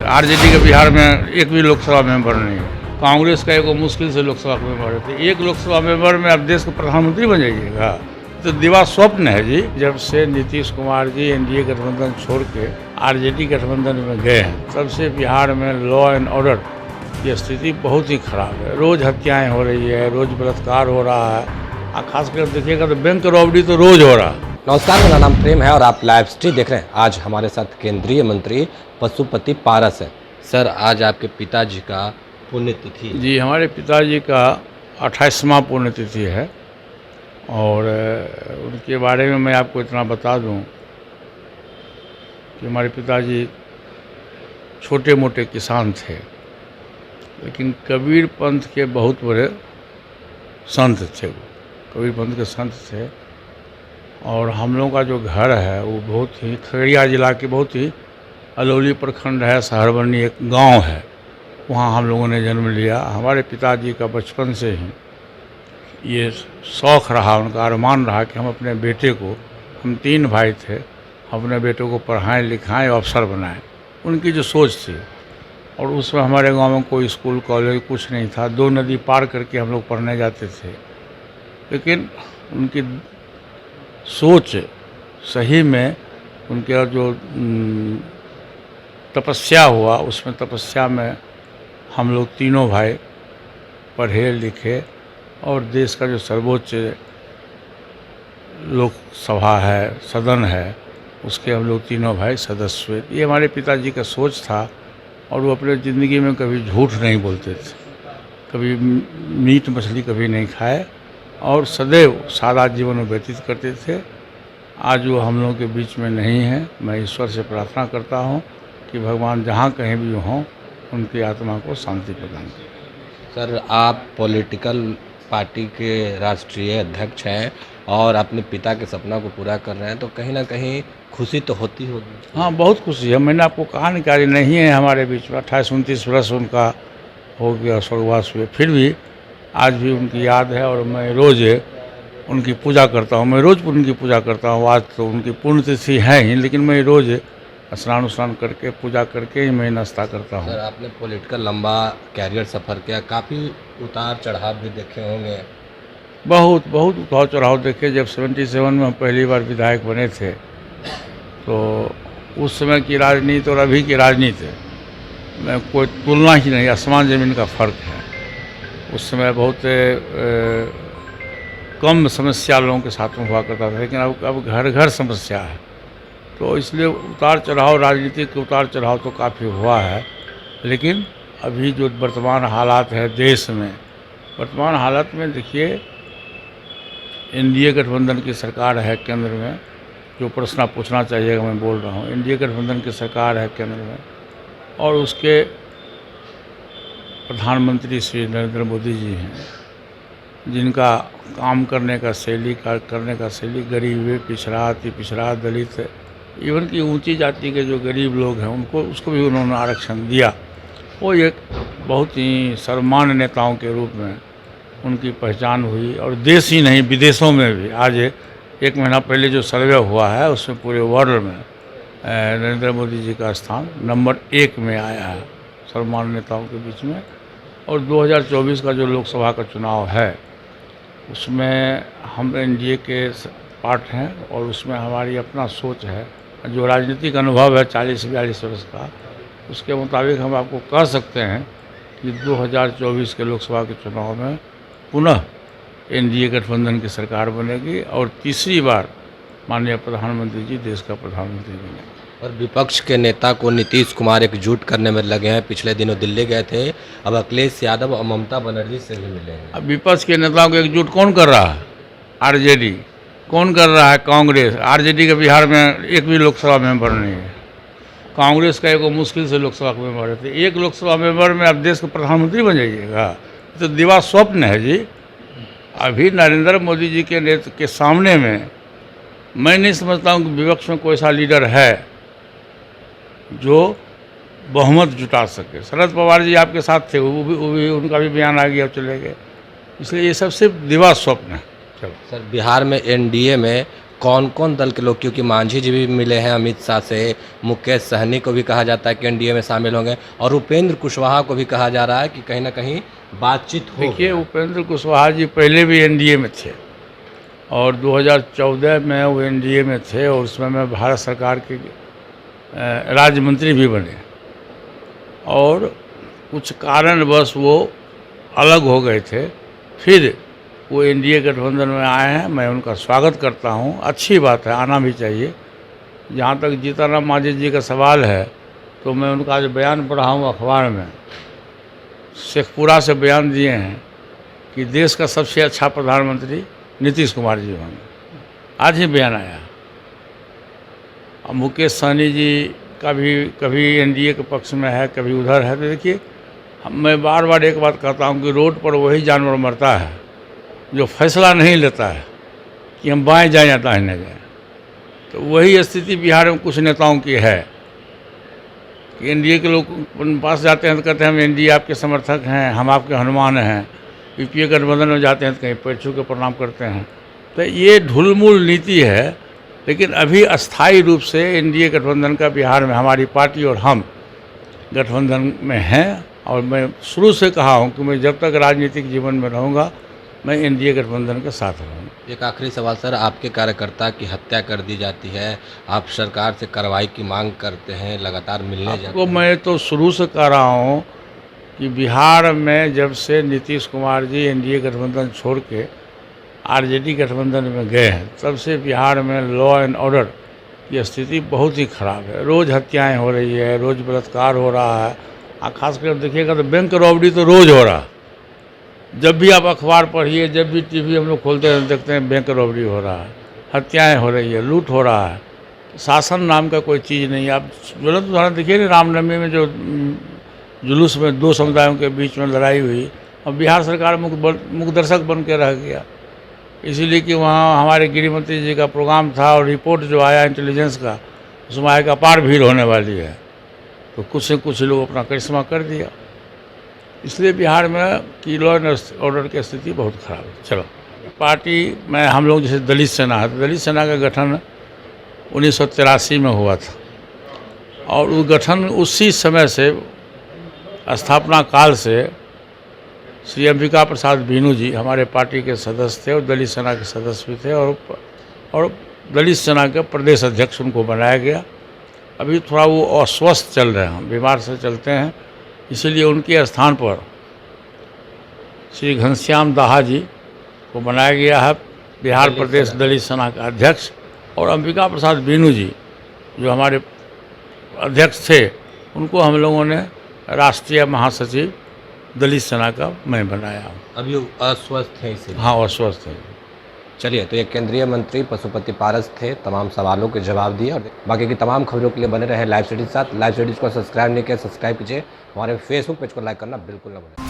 RJD के बिहार में एक भी लोकसभा मेंबर नहीं है। कांग्रेस का एक मुश्किल से लोकसभा मेंबर है, तो एक लोकसभा मेंबर में अब देश का प्रधानमंत्री बन जाइएगा, तो दिवा स्वप्न है जी। जब से नीतीश कुमार जी एनडीए गठबंधन छोड़ के आरजेडी गठबंधन में गए हैं, तब से बिहार में लॉ एंड ऑर्डर की स्थिति बहुत ही खराब है। रोज़ हत्याएं हो रही है, रोज़ बलात्कार हो रहा है, और खासकर देखिएगा तो बैंक रॉबरी तो रोज़ हो रहा है। नमस्कार, मेरा नाम प्रेम है और आप लाइव स्ट्रीम देख रहे हैं। आज हमारे साथ केंद्रीय मंत्री पशुपति पारस है। सर, आज आपके पिताजी का पुण्यतिथि जी, हमारे पिताजी का 28वां पुण्यतिथि है, और उनके बारे में मैं आपको इतना बता दूं कि हमारे पिताजी छोटे मोटे किसान थे, लेकिन कबीर पंथ के बहुत बड़े संत थे। वो कबीर पंथ के संत थे, और हम लोगों का जो घर है वो बहुत ही खगड़िया जिला के बहुत ही अलौली प्रखंड है, सहरबनी एक गांव है, वहाँ हम लोगों ने जन्म लिया। हमारे पिताजी का बचपन से ही ये शौक़ रहा, उनका अरमान रहा कि हम अपने बेटे को, हम 3 भाई थे, अपने बेटे को पढ़ाएं लिखाएं अफसर बनाएं। उनकी जो सोच थी, और उसमें हमारे गांव में कोई स्कूल कॉलेज कुछ नहीं था, 2 नदी पार करके हम लोग पढ़ने जाते थे। लेकिन उनकी सोच सही में, उनके जो तपस्या हुआ, उसमें तपस्या में हम लोग तीनों भाई पढ़े लिखे, और देश का जो सर्वोच्च लोकसभा है, सदन है, उसके हम लोग तीनों भाई सदस्य हुए। ये हमारे पिताजी का सोच था, और वो अपने ज़िंदगी में कभी झूठ नहीं बोलते थे, कभी मीट मछली कभी नहीं खाए, और सदैव सादा जीवन व्यतीत करते थे। आज वो हम लोगों के बीच में नहीं है। मैं ईश्वर से प्रार्थना करता हूँ कि भगवान जहाँ कहीं भी हों, उनकी आत्मा को शांति प्रदान करें। सर, आप पॉलिटिकल पार्टी के राष्ट्रीय अध्यक्ष हैं और अपने पिता के सपना को पूरा कर रहे हैं, तो कहीं ना कहीं खुशी तो होती होगी। हाँ, बहुत खुशी है। मैंने आपको कहा नहीं, कार्य नहीं है हमारे बीच में। 28-29 वर्ष उनका हो गया स्वर्गवास हुए, फिर भी आज भी उनकी याद है, और मैं रोज़ उनकी पूजा करता हूँ। मैं रोज़ उनकी पूजा करता हूँ। आज तो उनकी पुण्यतिथि है ही, लेकिन मैं रोज़ स्नान करके पूजा करके ही मैं नाश्ता करता हूँ। सर, आपने पॉलिटिकल लंबा कैरियर सफ़र किया, काफ़ी उतार चढ़ाव भी देखे होंगे। बहुत उतार चढ़ाव देखे। जब 77 में हम पहली बार विधायक बने थे, तो उस समय की राजनीति और अभी की राजनीति में कोई तुलना ही नहीं, आसमान ज़मीन का फ़र्क है। उस समय बहुत कम समस्या लोगों के साथ में हुआ करता था, लेकिन अब घर घर समस्या है। तो इसलिए उतार चढ़ाव, राजनीतिक उतार चढ़ाव तो काफ़ी हुआ है। लेकिन अभी जो वर्तमान हालात है देश में, वर्तमान हालात में देखिए, एनडीए गठबंधन की सरकार है केंद्र में। जो प्रश्न आप पूछना चाहिएगा मैं बोल रहा हूँ, एनडीए गठबंधन की सरकार है केंद्र में, और उसके प्रधानमंत्री श्री नरेंद्र मोदी जी हैं, जिनका काम करने का शैली गरीब, पिछड़ा, अति पिछड़ा, दलित, इवन की ऊंची जाति के जो गरीब लोग हैं उसको भी उन्होंने आरक्षण दिया। वो एक बहुत ही सर्वमान्य नेताओं के रूप में उनकी पहचान हुई, और देश ही नहीं विदेशों में भी। आज 1 महीना पहले जो सर्वे हुआ है, उसमें पूरे वर्ल्ड में नरेंद्र मोदी जी का स्थान नंबर 1 में आया है सर्वमान्य नेताओं के बीच में। और 2024 का जो लोकसभा का चुनाव है, उसमें हम एनडीए के पार्ट हैं, और उसमें हमारी अपना सोच है, जो राजनीतिक अनुभव है 40-42 वर्ष का, उसके मुताबिक हम आपको कह सकते हैं कि 2024 के लोकसभा के चुनाव में पुनः एनडीए गठबंधन की सरकार बनेगी, और तीसरी बार माननीय प्रधानमंत्री जी देश का प्रधानमंत्री बनेंगे। और विपक्ष के नेता को नीतीश कुमार एकजुट करने में लगे हैं। पिछले दिनों दिल्ली गए थे, अब अखिलेश यादव और ममता बनर्जी से भी मिले हैं। अब विपक्ष के नेताओं को एकजुट कौन कर रहा है? आरजेडी। कौन कर रहा है? कांग्रेस। आरजेडी के बिहार में एक भी लोकसभा मेंबर नहीं है। कांग्रेस का एक मुश्किल से लोकसभा का मेंबर है, तो एक लोकसभा मेंबर में अब देश का प्रधानमंत्री बन जाइएगा, तो दिवा स्वप्न है जी। अभी नरेंद्र मोदी जी के नेतृत्व के सामने में मैं नहीं समझता हूँ कि विपक्ष में कोई ऐसा लीडर है जो बहुमत जुटा सके। शरद पवार जी आपके साथ थे, वो भी उनका भी बयान आ गया, चले गए। इसलिए ये सब सिर्फ दिवा स्वप्न है। चलो सर, बिहार में एनडीए में कौन कौन दल के लोग, क्योंकि मांझी जी भी मिले हैं अमित शाह से, मुकेश सहनी को भी कहा जाता है कि एनडीए में शामिल होंगे, और उपेंद्र कुशवाहा को भी कहा जा रहा है कि कहीं ना कहीं बातचीत हो। देखिए, उपेंद्र कुशवाहा जी पहले भी एनडीए में थे और 2014 में वो एनडीए में थे और उसमें मैं भारत सरकार के राज्य मंत्री भी बने और कुछ कारणवश वो अलग हो गए थे, फिर वो एनडीए गठबंधन में आए हैं। मैं उनका स्वागत करता हूँ, अच्छी बात है, आना भी चाहिए। जहाँ तक जीतन मांझी जी का सवाल है तो मैं उनका आज बयान पढ़ा हूँ अखबार में, शेखपुरा से बयान दिए हैं कि देश का सबसे अच्छा प्रधानमंत्री नीतीश कुमार जी होंगे, आज ही बयान आया। अब मुकेश सहनी जी का भी कभी एनडीए के पक्ष में है, कभी उधर है। तो देखिए, मैं बार बार एक बात कहता हूँ कि रोड पर वही जानवर मरता है जो फैसला नहीं लेता है कि हम बाएं जाएं या दाहिने जाएं। तो वही स्थिति बिहार में कुछ नेताओं की है कि एनडीए के लोग पास जाते हैं तो कहते हैं हम एनडीए आपके समर्थक हैं, हम आपके हनुमान हैं। यूपीए गठबंधन में जाते हैं तो कहीं पैर छू के प्रणाम करते हैं। तो ये ढुलमुल नीति है, लेकिन अभी अस्थायी रूप से एनडीए गठबंधन का बिहार में हमारी पार्टी और हम गठबंधन में हैं। और मैं शुरू से कहा हूं कि मैं जब तक राजनीतिक जीवन में रहूंगा मैं एनडीए गठबंधन के साथ रहूँगा। एक आखिरी सवाल सर, आपके कार्यकर्ता की हत्या कर दी जाती है, आप सरकार से कार्रवाई की मांग करते हैं, लगातार मिलने जाते आपको हैं। मैं तो शुरू से कह रहा हूँ कि बिहार में जब से नीतीश कुमार जी एनडीए गठबंधन छोड़ के आरजेडी गठबंधन में गए हैं, तब से बिहार में लॉ एंड ऑर्डर की स्थिति बहुत ही ख़राब है। रोज़ हत्याएं हो रही है, रोज़ बलात्कार हो रहा है, और खासकर देखिएगा तो बैंक रॉबरी तो रोज़ हो रहा है। जब भी आप अखबार पढ़िए, जब भी टीवी हम लोग खोलते हैं देखते हैं बैंक रॉबरी हो रहा है, हत्याएं हो रही है, लूट हो रहा है। शासन नाम का कोई चीज़ नहीं है। आप ज्वलंत उदाहरण देखिए ना, रामनवमी में जो जुलूस में दो समुदायों के बीच में लड़ाई हुई और बिहार सरकार मुख्य दर्शक बन के रह गया, इसीलिए कि वहाँ हमारे गृह मंत्री जी का प्रोग्राम था और रिपोर्ट जो आया इंटेलिजेंस का, उसमें आएगा अपार भीड़ होने वाली है। तो कुछ से कुछ लोग अपना करिश्मा कर दिया, इसलिए बिहार में की लॉ एंड ऑर्डर की स्थिति बहुत ख़राब है। चलो, पार्टी में हम लोग जैसे दलित सेना है, तो दलित सेना का गठन 1983 में हुआ था और वो गठन उसी समय से स्थापना काल से श्री अंबिका प्रसाद बीनू जी हमारे पार्टी के सदस्य थे और दलित सेना के सदस्य भी थे और दलित सेना के प्रदेश अध्यक्ष उनको बनाया गया। अभी थोड़ा वो अस्वस्थ चल रहे हैं, बीमार से चलते हैं, इसीलिए उनके स्थान पर श्री घनश्याम दाहा जी को बनाया गया है बिहार प्रदेश दलित सेना का अध्यक्ष। और अंबिका प्रसाद बीनू जी जो हमारे अध्यक्ष थे, उनको हम लोगों ने राष्ट्रीय महासचिव दलित सेना का मैं बनाया हूँ। अभी अस्वस्थ हैं इसे? हाँ, अस्वस्थ है। चलिए, तो ये केंद्रीय मंत्री पशुपति पारस थे, तमाम सवालों के जवाब दिए और बाकी की तमाम खबरों के लिए बने रहे लाइव स्टडीज साथ। लाइव स्टडीज को सब्सक्राइब नहीं किया, सब्सक्राइब कीजिए। हमारे फेसबुक पेज को लाइक करना बिल्कुल ना भूलें।